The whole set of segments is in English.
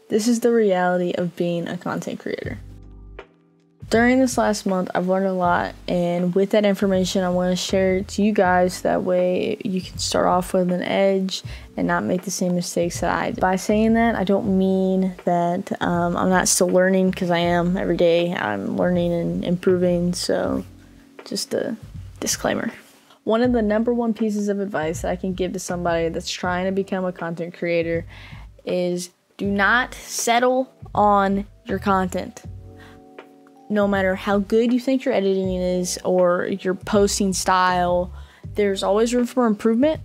This is the reality of being a content creator. During this last month, I've learned a lot, and with that information, I want to share it to you guys. That way you can start off with an edge and not make the same mistakes that I did. By saying that, I don't mean that I'm not still learning, because I am every day. I'm learning and improving, so just a disclaimer. One of the number one pieces of advice that I can give to somebody that's trying to become a content creator is do not settle on your content. No matter how good you think your editing is or your posting style, there's always room for improvement,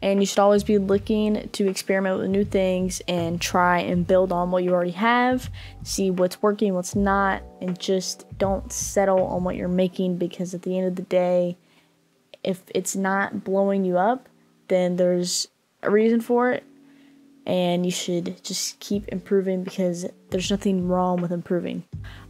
and you should always be looking to experiment with new things and try and build on what you already have, see what's working, what's not, and just don't settle on what you're making, because at the end of the day, if it's not blowing you up, then there's a reason for it. And you should just keep improving, because there's nothing wrong with improving.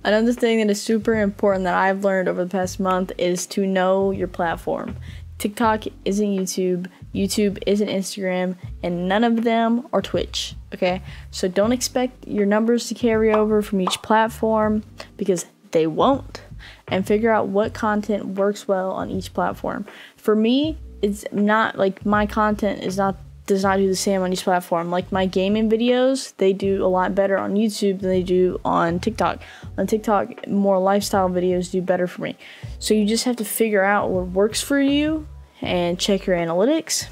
Another thing that is super important that I've learned over the past month is to know your platform. TikTok isn't YouTube, YouTube isn't Instagram, and none of them are Twitch, okay? So don't expect your numbers to carry over from each platform, because they won't. And figure out what content works well on each platform. For me, it's not like my content does not do the same on each platform. Like my gaming videos, they do a lot better on YouTube than they do on TikTok. On TikTok, more lifestyle videos do better for me. So you just have to figure out what works for you and check your analytics.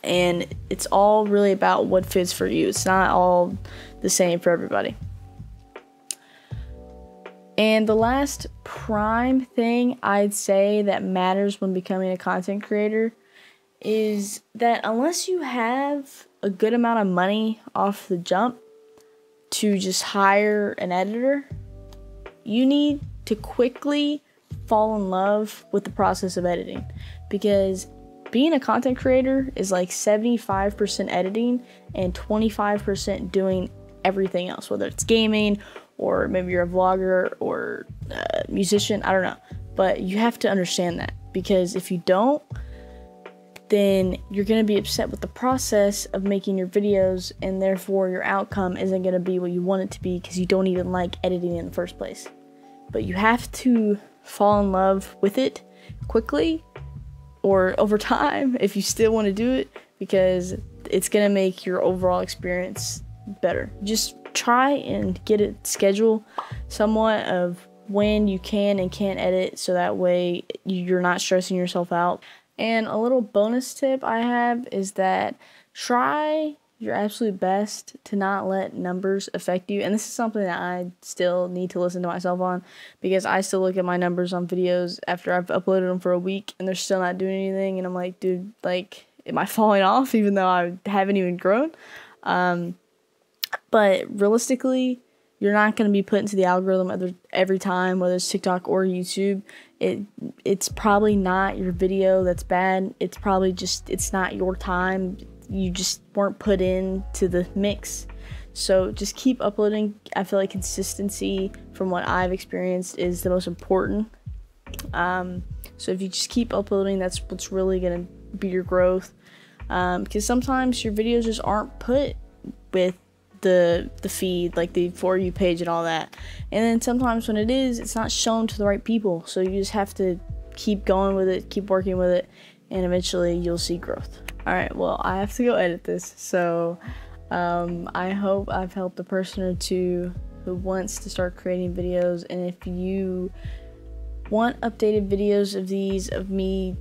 And it's all really about what fits for you. It's not all the same for everybody. And the last prime thing I'd say that matters when becoming a content creator is that unless you have a good amount of money off the jump to just hire an editor, you need to quickly fall in love with the process of editing, because being a content creator is like 75% editing and 25% doing everything else, whether it's gaming or maybe you're a vlogger or a musician, I don't know. But you have to understand that, because if you don't, then you're going to be upset with the process of making your videos, and therefore your outcome isn't going to be what you want it to be, because you don't even like editing in the first place. But you have to fall in love with it quickly or over time if you still want to do it, because it's going to make your overall experience better. Just try and get a schedule somewhat of when you can and can't edit, so that way you're not stressing yourself out. And a little bonus tip I have is that try your absolute best to not let numbers affect you. And this is something that I still need to listen to myself on, because I still look at my numbers on videos after I've uploaded them for a week and they're still not doing anything. And I'm like, dude, like, am I falling off even though I haven't even grown? But realistically, you're not going to be put into the algorithm every time, whether it's TikTok or YouTube. It's probably not your video that's bad. It's probably just, it's not your time. You just weren't put into the mix. So just keep uploading. I feel like consistency, from what I've experienced, is the most important. So if you just keep uploading, that's what's really going to be your growth. Because sometimes your videos just aren't put with the feed, like the For You page and all that, and then sometimes when it is, it's not shown to the right people. So you just have to keep going with it, keep working with it, and eventually you'll see growth. All right, well, I have to go edit this, so I hope I've helped a person or two who wants to start creating videos. And if you want updated videos of these of me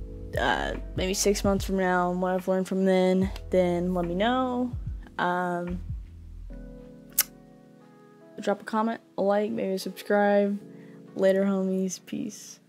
maybe 6 months from now and what I've learned from then let me know. Drop a comment, a like, maybe subscribe. Later, homies. Peace.